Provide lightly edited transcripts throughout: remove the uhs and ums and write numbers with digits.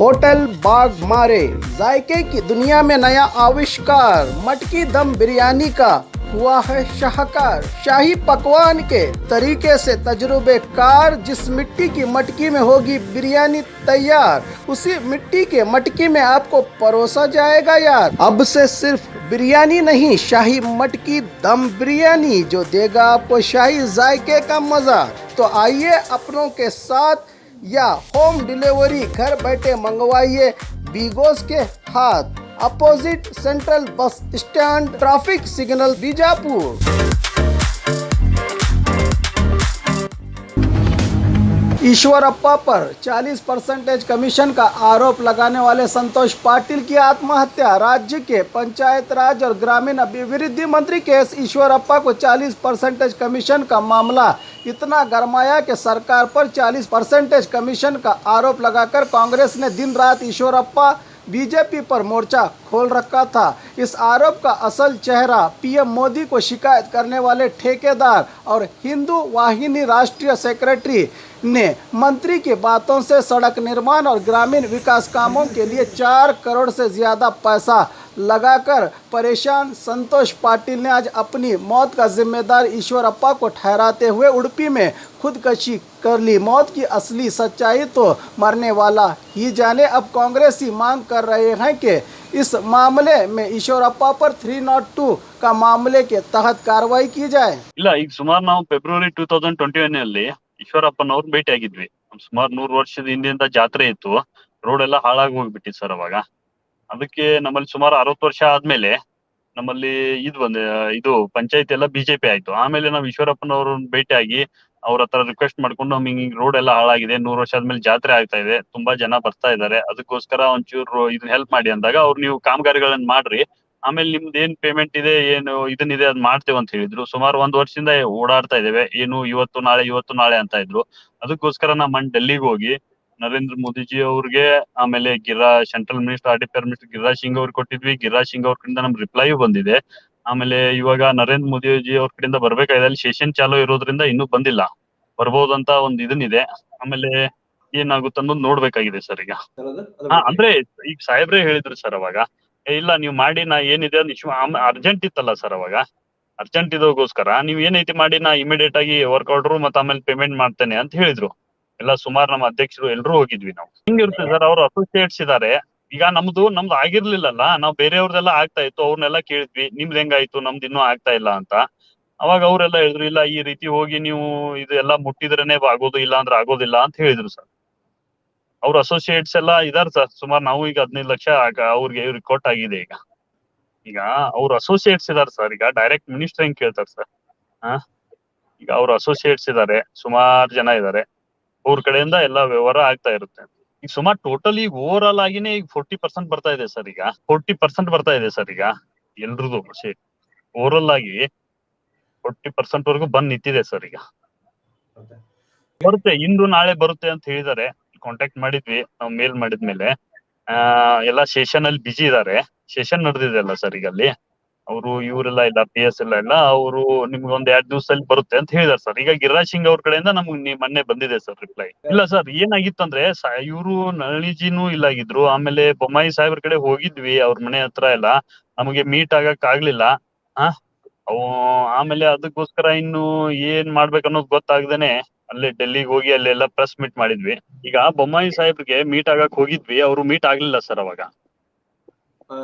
Hotel बाग मारे जायके की दुनिया में नया आविष्कार, मटकी दम बिरयानी का हुआ है शाहकार। शाही पकवान के तरीके से तजुर्बेकार, जिस मिट्टी की मटकी में होगी बिरयानी तैयार, उसी मिट्टी के मटकी में आपको परोसा जाएगा यार। अब से सिर्फ बिरयानी नहीं, शाही मटकी दम बिरयानी जो देगा आपको शाही जायके का मजा। तो आइए अपनों के साथ या होम डिलीवरी घर बैठे मंगवाइए बीगोस के हाथ, opposite central bus stand, traffic signal, Bijapur. Eshwarappa पर 40% कमीशन का आरोप लगाने वाले संतोष पाटिल की आत्महत्या। राज्य के पंचायत राज और ग्रामीण अभिवृद्धि मंत्री के एस ईश्वरप्पा को 40% कमीशन का मामला इतना गरमाया कि सरकार पर 40% कमीशन का आरोप लगाकर कांग्रेस ने दिन रात ईश्वरप्पा बीजेपी पर मोर्चा खोल रखा था। इस आरोप का असल चेहरा पीएम मोदी को शिकायत करने वाले ठेकेदार और हिंदू वाहिनी राष्ट्रीय सेक्रेटरी ने मंत्री की बातों से सड़क निर्माण और ग्रामीण विकास कामों के लिए 4 करोड़ से ज़्यादा पैसा लगाकर परेशान संतोष पाटिल ने आज अपनी मौत का जिम्मेदार ईश्वरप्पा को ठहराते हुए उडुपी में खुदकशी कर ली। मौत की असली सच्चाई तो मरने वाला ही जाने। अब कांग्रेसी मांग कर रहे हैं कि इस मामले में ईश्वरप्पा पर 302 का मामले के तहत कार्रवाई की जाए। ಇಲ್ಲ ಈಗ ಸುಮಾರು ನಾವು ಫೆಬ್ರವರಿ 2021 ನಲ್ಲಿ ಈಶ್ವರಪ್ಪನವ್ರು ಭೇಟಿ ಆಗಿದ್ವಿ. ಸುಮಾರು 100 ವರ್ಷದ ಹಿಂದೆಯಿಂದ ಜಾತ್ರೆ ಇತ್ತು. ರೋಡ್ ಎಲ್ಲ ಹಾಳಾಗಿ ಹೋಗ್ಬಿಟ್ಟಿತ್ತು ಸರ್ ಅವಾಗ. ಅದಕ್ಕೆ ನಮ್ಮಲ್ಲಿ ಸುಮಾರು 60 ವರ್ಷ ಆದ್ಮೇಲೆ ನಮ್ಮಲ್ಲಿ ಇದು ಪಂಚಾಯತ್ ಎಲ್ಲ ಬಿಜೆಪಿ ಆಯ್ತು. ಆಮೇಲೆ ನಾವು ಈಶ್ವರಪ್ಪನವ್ರನ್ನ ಭೇಟಿ ಆಗಿ ಅವ್ರ ಹತ್ರ ರಿಕ್ವೆಸ್ಟ್ ಮಾಡ್ಕೊಂಡು ನಮ್ಗೆ ಹಿಂಗ್ ರೋಡ್ ಎಲ್ಲ ಹಾಳಾಗಿದೆ, 100 ವರ್ಷ ಆದ್ಮೇಲೆ ಜಾತ್ರೆ ಆಗ್ತಾ ಇದೆ, ತುಂಬಾ ಜನ ಬರ್ತಾ ಇದಾರೆ, ಅದಕ್ಕೋಸ್ಕರ ಒಂಚೂರು ಇದನ್ನ ಹೆಲ್ಪ್ ಮಾಡಿ ಅಂದಾಗ ಅವ್ರು ನೀವು ಕಾಮಗಾರಿಗಳನ್ನ ಮಾಡ್ರಿ, ಆಮೇಲೆ ನಿಮ್ದು ಏನ್ ಪೇಮೆಂಟ್ ಇದೆ, ಏನು ಇದನ್ನಿದೆ ಅದ್ ಮಾಡ್ತೇವೆ ಅಂತ ಹೇಳಿದ್ರು. ಸುಮಾರು 1 ವರ್ಷದಿಂದ ಓಡಾಡ್ತಾ ಇದ್ದೇವೆ, ಏನು ಇವತ್ತು ನಾಳೆ ಅಂತ ಇದ್ರು. ಅದಕ್ಕೋಸ್ಕರ ನಾನು ಡೆಲ್ಲಿಗೆ ಹೋಗಿ ನರೇಂದ್ರ ಮೋದಿಜಿ ಅವ್ರಿಗೆ, ಆಮೇಲೆ ಸೆಂಟ್ರಲ್ ಮಿನಿಸ್ಟರ್ ಆರ್ಡಿಪೇರ್ ಮಿನಿಸ್ಟರ್ ಗಿರಿರಾಜ್ ಸಿಂಗ್ ಅವ್ರಿಗೆ ಕೊಟ್ಟಿದ್ವಿ. ಗಿರಿರಾಜ್ ಸಿಂಗ್ ಅವ್ರ ಕಡೆಯಿಂದ ನಮ್ ರಿಪ್ಲೈಯೂ ಬಂದಿದೆ. ಆಮೇಲೆ ಇವಾಗ ನರೇಂದ್ರ ಮೋದಿಜಿ ಅವ್ರ ಕಡೆಯಿಂದ ಬರ್ಬೇಕಾಗಿದೆ, ಅಲ್ಲಿ ಸೆಷನ್ ಚಾಲೂ ಇರೋದ್ರಿಂದ ಇನ್ನೂ ಬಂದಿಲ್ಲ. ಬರ್ಬೋದಂತ ಒಂದ್ ಇದನ್ನಿದೆ. ಆಮೇಲೆ ಏನಾಗುತ್ತೆ ಅನ್ನೋದು ನೋಡ್ಬೇಕಾಗಿದೆ ಸರ್ ಈಗ. ಅಂದ್ರೆ ಈಗ ಸಾಹೇಬ್ರೆ ಹೇಳಿದ್ರು ಸರ್ ಅವಾಗ, ಇಲ್ಲ ನೀವು ಮಾಡಿ, ನಾ ಏನಿದೆ ಅರ್ಜೆಂಟ್ ಇತ್ತಲ್ಲ ಸರ್ ಅವಾಗ, ಅರ್ಜೆಂಟ್ ಇದೋಗೋಸ್ಕರ ನೀವ್ ಏನೈತಿ ಮಾಡಿ, ನಾ ಇಮಿಡಿಯೇಟ್ ಆಗಿ ವರ್ಕ್ ಆರ್ಡರ್ ಮತ್ತೆ ಆಮೇಲೆ ಪೇಮೆಂಟ್ ಮಾಡ್ತೇನೆ ಅಂತ ಹೇಳಿದ್ರು. ಎಲ್ಲ ಸುಮಾರು ನಮ್ಮ ಅಧ್ಯಕ್ಷರು ಎಲ್ರೂ ಹೋಗಿದ್ವಿ ನಾವು. ಹಿಂಗಿರುತ್ತೆ ಸರ್, ಅವ್ರು ಅಸೋಸಿಯೇಟ್ಸ್ ಇದಾರೆ. ಈಗ ನಮ್ದು ಆಗಿರ್ಲಿಲ್ಲಲ್ಲ, ನಾವ್ ಬೇರೆಯವ್ರದೆಲ್ಲ ಆಗ್ತಾ ಇತ್ತು, ಅವ್ರನ್ನೆಲ್ಲ ಕೇಳಿದ್ವಿ, ನಿಮ್ದು ಹೆಂಗಾಯ್ತು, ನಮ್ದು ಇನ್ನೂ ಆಗ್ತಾ ಇಲ್ಲ ಅಂತ. ಅವಾಗ ಅವರೆಲ್ಲ ಹೇಳಿದ್ರು, ಇಲ್ಲ ಈ ರೀತಿ ಹೋಗಿ ನೀವು ಇದೆಲ್ಲ ಮುಟ್ಟಿದ್ರೇನೆ ಆಗೋದು, ಇಲ್ಲ ಅಂದ್ರೆ ಆಗೋದಿಲ್ಲ ಅಂತ ಹೇಳಿದ್ರು ಸರ್. ಅವ್ರ ಅಸೋಸಿಯೇಟ್ಸ್ ಎಲ್ಲ ಇದಾರೆ ಸರ್. ಸುಮಾರು ನಾವು ಈಗ 15 ಲಕ್ಷ ಅವ್ರಿಗೆ ರಿಕಾರ್ಡ್ ಆಗಿದೆ ಈಗ ಅವ್ರ ಅಸೋಸಿಯೇಟ್ಸ್ ಇದಾರೆ ಸರ್. ಈಗ ಡೈರೆಕ್ಟ್ ಮಿನಿಸ್ಟರ್ ಹೆಂಗ್ ಕೇಳ್ತಾರೆ ಸರ್? ಈಗ ಅವ್ರ ಅಸೋಸಿಯೇಟ್ಸ್ ಇದಾರೆ, ಸುಮಾರು ಜನ ಇದಾರೆ, ಅವ್ರ ಕಡೆಯಿಂದ ಎಲ್ಲ ವ್ಯವಹಾರ ಆಗ್ತಾ ಇರುತ್ತೆ. ಈಗ ಸುಮಾರು ಟೋಟಲ್ ಈಗ ಓವರ್ ಆಲ್ ಆಗಿನೇ ಈಗ 40% ಬರ್ತಾ ಇದೆ ಸರ್. ಈಗ 40% ಬರ್ತಾ ಇದೆ ಸರ್. ಈಗ ಎಲ್ರದ್ದು ಓವರ್ ಆಗಿ 40% ವರೆಗೂ ಬಂದ್ ನಿಂತಿದೆ ಸರ್. ಈಗ ಬರುತ್ತೆ, ಇಂದು ನಾಳೆ ಬರುತ್ತೆ ಅಂತ ಹೇಳಿದಾರೆ. ಕಾಂಟ್ಯಾಕ್ಟ್ ಮಾಡಿದ್ವಿ ನಾವು, ಮೇಲ್ ಮಾಡಿದ್ಮೇಲೆ ಎಲ್ಲ ಸೆಷನ್ ಅಲ್ಲಿ ಬಿಜಿ ಇದಾರೆ. ಸೆಷನ್ ನಡೆದಿದೆ ಅಲ್ಲ ಸರ್ ಈಗ ಅಲ್ಲಿ. ಅವರು ಇವರೆಲ್ಲ ಇಲ್ಲ, PS ಎಲ್ಲ ಅವರು ನಿಮ್ಗೆ 1-2 ದಿವಸದಲ್ಲಿ ಬರುತ್ತೆ ಅಂತ ಹೇಳಿದಾರೆ ಸರ್. ಈಗ ಗಿರಿರಾಜ್ ಸಿಂಗ್ ಅವ್ರ ಕಡೆಯಿಂದ ನಮ್ಗೆ ಮೊನ್ನೆ ಬಂದಿದೆ ಸರ್ ರಿಪ್ಲೈ. ಇಲ್ಲ ಸರ್, ಏನಾಗಿತ್ತಂದ್ರೆ ಇವರು ನಳಿನಿಜಿನೂ ಇಲ್ಲಾಗಿದ್ರು. ಆಮೇಲೆ ಬೊಮ್ಮಾಯಿ ಸಾಹೇಬ್ರ ಕಡೆ ಹೋಗಿದ್ವಿ, ಅವ್ರ ಮನೆ ಹತ್ರ ಎಲ್ಲ ನಮಗೆ ಮೀಟ್ ಆಗಕ್ ಆಗ್ಲಿಲ್ಲ. ಆಮೇಲೆ ಅದಕ್ಕೋಸ್ಕರ ಇನ್ನು ಏನ್ ಮಾಡ್ಬೇಕನ್ನೋದು ಗೊತ್ತಾಗ್ದೇನೆ ಅಲ್ಲೇ ಡೆಲ್ಲಿಗೆ ಹೋಗಿ ಅಲ್ಲೆಲ್ಲ ಪ್ರೆಸ್ ಮೀಟ್ ಮಾಡಿದ್ವಿ. ಈಗ ಬೊಮ್ಮಾಯಿ ಸಾಹೇಬ್ರಿಗೆ ಮೀಟ್ ಆಗಕ್ ಹೋಗಿದ್ವಿ, ಅವ್ರು ಮೀಟ್ ಆಗ್ಲಿಲ್ಲ ಸರ್ ಅವಾಗ.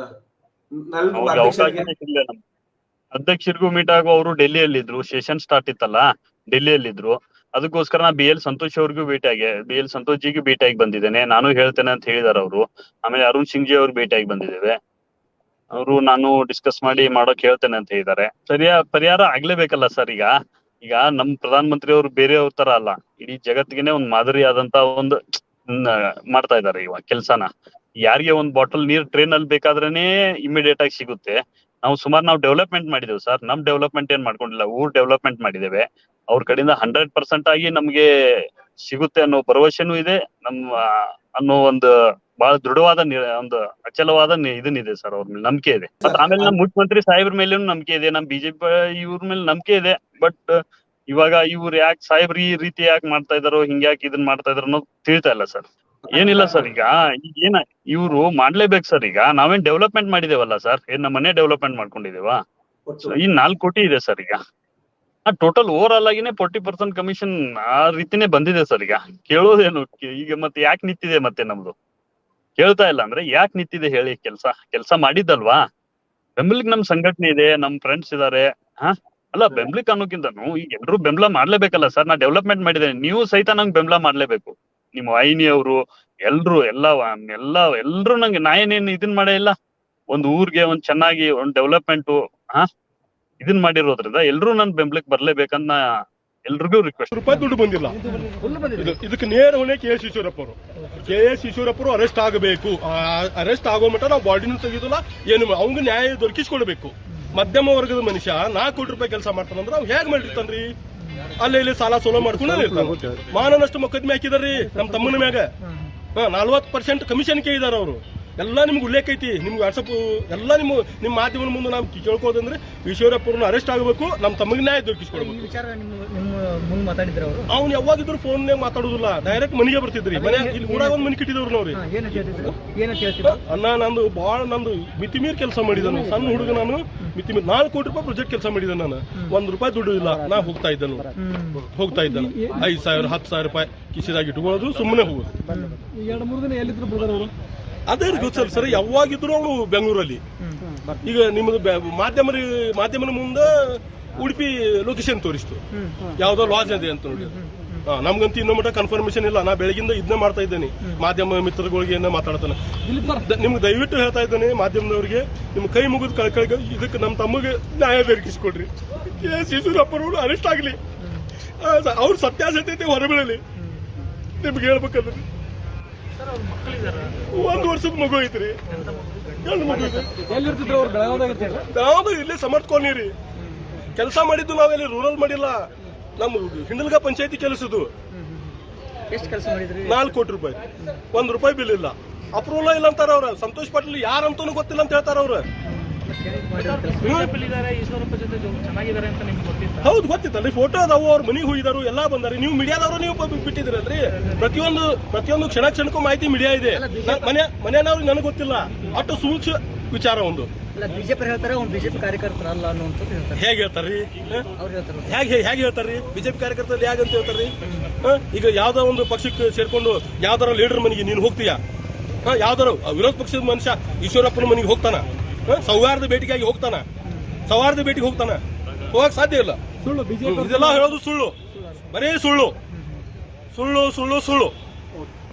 ಅವಕಾಶನೇ ಸಿಗ್ಲಿಲ್ಲ ನಮ್ಗೆ. ಅಧ್ಯಕ್ಷರಿಗೂ ಮೀಟ್ ಆಗೋ, ಅವರು ಡೆಲ್ಲಿಯಲ್ಲಿದ್ರು, ಸೆಷನ್ ಸ್ಟಾರ್ಟ್ ಇತ್ತಲ್ಲ, ಡೆಲ್ಲಿಯಲ್ಲಿದ್ರು. ಅದಕ್ಕೋಸ್ಕರ ನಾ BL ಸಂತೋಷ್ ಅವ್ರಿಗೂ BL ಸಂತೋಷ್ ಜಿಗೂ ಭೇಟಿಯಾಗಿ ಬಂದಿದ್ದೇನೆ. ನಾನು ಹೇಳ್ತೇನೆ ಅಂತ ಹೇಳಿದಾರೆ ಅವರು. ಆಮೇಲೆ ಅರುಣ್ ಸಿಂಗ್ ಜಿ ಅವ್ರು ಭೇಟಿಯಾಗಿ ಬಂದಿದ್ದೇವೆ. ಅವರು ನಾನು ಡಿಸ್ಕಸ್ ಮಾಡಿ ಮಾಡೋಕ್ ಹೇಳ್ತೇನೆ ಅಂತ ಹೇಳಿದ್ದಾರೆ. ಪರಿಹಾರ ಆಗ್ಲೇಬೇಕಲ್ಲ ಸರ್. ಈಗ ನಮ್ ಪ್ರಧಾನ ಮಂತ್ರಿ ಅವರು ಬೇರೆಯವ್ರ ತರ ಅಲ್ಲ, ಇಡೀ ಜಗತ್ತಿಗೆನೆ ಒಂದ್ ಮಾದರಿ ಆದಂತ ಒಂದು ಮಾಡ್ತಾ ಇದಾರೆ ಇವಾಗ ಕೆಲ್ಸನ. ಯಾರಿಗೆ ಒಂದ್ ಬಾಟಲ್ ನೀರ್ ಟ್ರೈನ್ ಅಲ್ಲಿ ಬೇಕಾದ್ರೇನೆ ಇಮಿಡಿಯೇಟ್ ಆಗಿ ಸಿಗುತ್ತೆ. ನಾವು ಡೆವಲಪ್ಮೆಂಟ್ ಮಾಡಿದೇವೆ ಸರ್. ನಮ್ ಡೆವಲಪ್ಮೆಂಟ್ ಏನ್ ಮಾಡ್ಕೊಂಡಿಲ್ಲ, ಊರ್ ಡೆವಲಪ್ಮೆಂಟ್ ಮಾಡಿದ್ದೇವೆ. ಅವ್ರ ಕಡೆಯಿಂದ 100% ಆಗಿ ನಮ್ಗೆ ಸಿಗುತ್ತೆ ಅನ್ನೋ ಭರವಸೆನೂ ಇದೆ. ಅನ್ನೋ ಒಂದು ಬಹಳ ದೃಢವಾದ ಒಂದು ಅಚಲವಾದ ಇದನ್ನಿದೆ ಸರ್. ಅವ್ರ ಮೇಲೆ ನಂಬಿಕೆ ಇದೆ. ಮತ್ತೆ ಆಮೇಲೆ ನಮ್ಮ ಮುಖ್ಯಮಂತ್ರಿ ಸಾಹೇಬ್ರ ಮೇಲೇನು ನಂಬಿಕೆ ಇದೆ, ನಮ್ ಬಿಜೆಪಿ ಇವ್ರ ಮೇಲೆ ನಂಬಿಕೆ ಇದೆ. ಬಟ್ ಇವಾಗ ಇವ್ರು ಯಾಕೆ ಸಾಹೇಬ್ರು ಈ ರೀತಿ ಯಾಕೆ ಮಾಡ್ತಾ ಇದಾರೋ, ಹಿಂಗ್ಯಾಕೆ ಇದನ್ನ ಮಾಡ್ತಾ ಇದಾರೋ ಅನ್ನೋದು ತಿಳಿತಾ ಇಲ್ಲ ಸರ್. ಏನಿಲ್ಲ ಸರ್, ಈಗ ಏನ ಇವ್ರು ಮಾಡ್ಲೇಬೇಕು ಸರ್. ಈಗ ನಾವೇನ್ ಡೆವಲಪ್ಮೆಂಟ್ ಮಾಡಿದೇವಲ್ಲ ಸರ್, ಏನ್ ನಮ್ಮ ಮನೆ ಡೆವಲಪ್ಮೆಂಟ್ ಮಾಡ್ಕೊಂಡಿದೇವಾ? ಈ 4 ಕೋಟಿ ಇದೆ ಸರ್. ಈಗ ಟೋಟಲ್ ಓವರ್ ಆಲ್ ಆಗಿನೇ 40% ಕಮಿಷನ್ ಆ ರೀತಿನೇ ಬಂದಿದೆ ಸರ್. ಈಗ ಕೇಳೋದೇನು ಈಗ ಮತ್ತೆ ಯಾಕೆ ನಿಂತಿದೆ ಮತ್ತೆ ನಮ್ದು ಕೇಳ್ತಾ ಇಲ್ಲ ಅಂದ್ರೆ ಯಾಕೆ ನಿಂತಿದೆ ಹೇಳಿ? ಕೆಲ್ಸ ಮಾಡಿದ್ದಲ್ವಾ? ಬೆಂಬಲಿಗೆ ನಮ್ ಸಂಘಟನೆ ಇದೆ, ನಮ್ ಫ್ರೆಂಡ್ಸ್ ಇದಾರೆ. ಅಲ್ಲ, ಬೆಂಬಲಿಕ್ ಅನ್ನೋಕ್ಕಿಂತನೂ ಈಗ ಎಲ್ರು ಬೆಂಬಲ ಮಾಡ್ಲೇಬೇಕಲ್ಲ ಸರ್. ನಾ ಡೆವಲಪ್ಮೆಂಟ್ ಮಾಡಿದ್ದೇನೆ, ನೀವು ಸಹಿತ ನಂಗೆ ಬೆಂಬಲ ಮಾಡ್ಲೇಬೇಕು. ನಿಮ್ಮ ವಾಹಿನಿ ಅವರು ಎಲ್ರು ನಂಗೆ, ನಾ ಏನೇನು ಇದನ್ ಮಾಡೇ ಇಲ್ಲ. ಒಂದ್ ಊರ್ಗೆ ಒಂದ್ ಚೆನ್ನಾಗಿ ಒಂದ್ ಡೆವಲಪ್ಮೆಂಟ್ ಇದನ್ ಮಾಡಿರೋದ್ರಿಂದ ಎಲ್ರು ನನ್ ಬೆಂಬಲಕ್ಕೆ ಬರ್ಲೇಬೇಕನ್ನ ಎಲ್ರಿಗೂ ರಿಕ್ವೆಸ್ಟ್. ರೂಪಾಯಿ ದುಡ್ಡು ಬಂದಿಲ್ಲ. ಇದಕ್ಕೆ ನೇರ ಹೊಣೆ KS ಈಶ್ವರಪ್ಪ ಅವರು. KS ಈಶ್ವರಪ್ಪ ಅವರು ಅರೆಸ್ಟ್ ಆಗಬೇಕು. ಅರೆಸ್ಟ್ ಆಗೋ ಮಟ್ಟ ನಾವು ಬಾಡಿನೂ ತೆಗೆದಿಲ್ಲ, ಏನು ಅವ್ನಿಗೆ ನ್ಯಾಯ ದೊರಕಿಸ್ಕೊಡ್ಬೇಕು. ಮಧ್ಯಮ ವರ್ಗದ ಮನುಷ್ಯ 4 ಕೋಟಿ ರೂಪಾಯಿ ಕೆಲಸ ಮಾಡ್ತಾನಂದ್ರೆ ಅವ್ನು ಹೇಗ್ ಮಾಡಿರ್ತಾನ್ರಿ? ಅಲ್ಲೇ ಇಲ್ಲಿ ಸಾಲ ಸೋಲ ಮಾಡ್ಕೊಂಡು ಇರ್ತಾನ. ಮಾನನಷ್ಟು ಮೊಕದ್ದಮೆ ಹಾಕಿದಾರ್ರಿ ನಮ್ಮ ತಮ್ಮನ ಮ್ಯಾಗ. 40% ಕಮಿಷನ್ ಕೇಳಿದಾರ ಅವರು. ಎಲ್ಲ ನಿಮ್ಗೆ ಉಲ್ಲೇಖ ಐತಿ, ನಿಮ್ಗೆ ವಾಟ್ಸಪ್ ಎಲ್ಲ ನಿಮ್ಮ ಮಾಧ್ಯಮದ ಮುಂದೆ ನಾವು ಕೇಳ್ಕೋದಂದ್ರೆ ಈಶ್ವರಪ್ಪವ್ರನ್ನ ಅರೆಸ್ಟ್ ಆಗಬೇಕು, ನಮ್ಮ ತಮ್ಮಗೆ ನ್ಯಾಯ ದೊರಕಿಸ್ಕೊಡ್ಬೇಕು. ಅವ್ನು ಯಾವಾಗಿದ್ರು ಫೋನ್ಯಾಗ ಮಾತಾಡೋದಿಲ್ಲ, ಡೈರೆಕ್ಟ್ ಮನೆಗೆ ಬರ್ತಿದ್ರಿ. ಮನೆ ಇಲ್ಲಿ ಊರಾಗ ಒಂದು ಮನೆ ಕಿಟ್ಟಿದವ್ರು ನೋಡ್ರಿ. ಅಣ್ಣ ನಂದು ಮಿತಿಮೀರ್ ಕೆಲಸ ಮಾಡಿದನು, ಸಣ್ಣ ಹುಡುಗ ನಾನು. ಮಿತಿಮೀರ್ 4 ಕೋಟಿ ರೂಪಾಯಿ ಪ್ರಾಜೆಕ್ಟ್ ಕೆಲಸ ಮಾಡಿದ ನಾನು. 1 ರೂಪಾಯಿ ದುಡ್ಡು ಇಲ್ಲ, ನಾ ಹೋಗ್ತಾ ಇದ್ದನು 5,000 10,000 ರೂಪಾಯಿ ಕಿಸಿದಾಗಿ ಇಟ್ಕೊಳ್ಳೋದು, ಸುಮ್ಮನೆ ಹೋಗೋದು. 2-3 ದಿನ ಎಲ್ಲಿದ್ರು ಬ್ರದರ್ ಅವರು? ಅದೇ ಗೊತ್ತಲ್ಲ ಸರ್, ಯಾವಾಗಿದ್ರು ಅವನು ಬೆಂಗಳೂರಲ್ಲಿ. ಈಗ ನಿಮ್ಮದು ಮಾಧ್ಯಮದ ಮುಂದೆ ಉಡುಪಿ ಲೊಕೇಶನ್ ತೋರಿಸ್ತು, ಯಾವ್ದೋ ಲಾಡ್ಜ್ ಇದೆ ಅಂತ ನೋಡಿ. ನಮ್ಗಂತೂ ಇನ್ನೂ ಮಟ್ಟ ಕನ್ಫರ್ಮೇಶನ್ ಇಲ್ಲ. ನಾ ಬೆಳಗಿಂದ ಇದನ್ನ ಮಾಡ್ತಾ ಇದ್ದೇನೆ, ಮಾಧ್ಯಮ ಮಿತ್ರಗಳಿಗೆ ಏನ ಮಾತಾಡ್ತಾನೆ. ನಿಮ್ಗೆ ದಯವಿಟ್ಟು ಹೇಳ್ತಾ ಇದ್ದೇನೆ, ಮಾಧ್ಯಮದವ್ರಿಗೆ ನಿಮ್ಮ ಕೈ ಮುಗಿದು ಕಳ್ಕಳಿಗೆ ಇದಕ್ಕೆ ನಮ್ಮ ತಮ್ಮಗೆ ನ್ಯಾಯ ದೊರಕಿಸ್ಕೊಡ್ರಿ. KS ಈಶ್ವರಪ್ಪನವರು ಅರೆಸ್ಟ್ ಆಗ್ಲಿ, ಅವ್ರ ಸತ್ಯಾಸತ್ಯತೆ ಹೊರಬೀಳಲಿ. ನಿಮ್ಗೆ ಹೇಳ್ಬೇಕಂದ್ರೆ 1 ವರ್ಷದ ಮಗು ಐತ್ರಿ, ಗಂಡು ಮಗು ಐತ್ರಿ. ನಾವು ಇಲ್ಲಿ ಸಮರ್ಥ್ಕೊಂಡಿರಿ ಕೆಲಸ ಮಾಡಿದ್ದು. ನಾವೆಲ್ಲಿ ರೂರಲ್ ಮಾಡಿಲ್ಲ, ನಮ್ಮ ಹಿಂಡಲ್ಗ ಪಂಚಾಯತಿ ಕೆಲಸದ್ದು. 4 ಕೋಟಿ ರೂಪಾಯಿ, 1 ರೂಪಾಯಿ ಬಿಲ್ ಇಲ್ಲ, ಅಪ್ರೂವಲ್ ಇಲ್ಲ ಅಂತಾರ ಅವ್ರ. ಸಂತೋಷ್ ಪಾಟೀಲ್ ಯಾರಂತೂ ಗೊತ್ತಿಲ್ಲ ಅಂತ ಹೇಳ್ತಾರ ಅವ್ರ. ಹೌದು, ಗೊತ್ತಿತ್ತಲ್ರಿ, ಫೋಟೋ ಅದಾವು, ಅವ್ರ ಮನೆಗೆ ಹೋಗಿದಾರು, ಎಲ್ಲಾ ಬಂದಾರೆ. ನೀವು ಮೀಡಿಯಾದವರು ನೀವು ಬಿಟ್ಟಿದ್ರಲ್ರಿ. ಪ್ರತಿಯೊಂದು ಕ್ಷಣಕ್ಕೂ ಮಾಹಿತಿ ಮೀಡಿಯಾ ಇದೆ. ಮನೆಯವ್ರಿಗೆ ನನಗೆ ಗೊತ್ತಿಲ್ಲ, ಅಷ್ಟು ಸೂಕ್ಷ್ಮ ವಿಚಾರ ಒಂದು. ಬಿಜೆಪಿ ಹೇಳ್ತಾರೆ, ಅವ್ನು ಬಿಜೆಪಿ ಕಾರ್ಯಕರ್ತರಲ್ಲ ಅನ್ನುವಂಥದ್ದು ಹೇಳ್ತಾರೆ. ಹೇಗೆ ಹೇಳ್ತಾರ್ರಿ? ಹೇಗೆ ಹೇಳ್ತಾರ್ರಿ? ಬಿಜೆಪಿ ಕಾರ್ಯಕರ್ತರು ಹೇಗಂತ ಹೇಳ್ತಾರ್ರಿ? ಈಗ ಯಾವ್ದೋ ಒಂದು ಪಕ್ಷಕ್ಕೆ ಸೇರ್ಕೊಂಡು ಯಾವ್ದಾರ ಲೀಡರ್ ಮನೆಗೆ ನೀನು ಹೋಗ್ತೀಯಾ? ಯಾವ್ದಾರ ವಿರೋಧ ಪಕ್ಷದ ಮನುಷ್ಯ ಈಶ್ವರಪ್ಪನ ಮನೆಗೆ ಹೋಗ್ತಾನ? ಸೌಹಾರ್ದ ಭೇಟಿಗಾಗಿ ಹೋಗ್ತಾನ? ಸೌಹಾರ್ದ ಭೇಟಿಗೆ ಹೋಗ್ತಾನ? ಹೋಗಕ್ ಸಾಧ್ಯ ಇಲ್ಲ. ಇದೆಲ್ಲ ಹೇಳೋದು ಸುಳ್ಳು, ಬರೀ ಸುಳ್ಳು.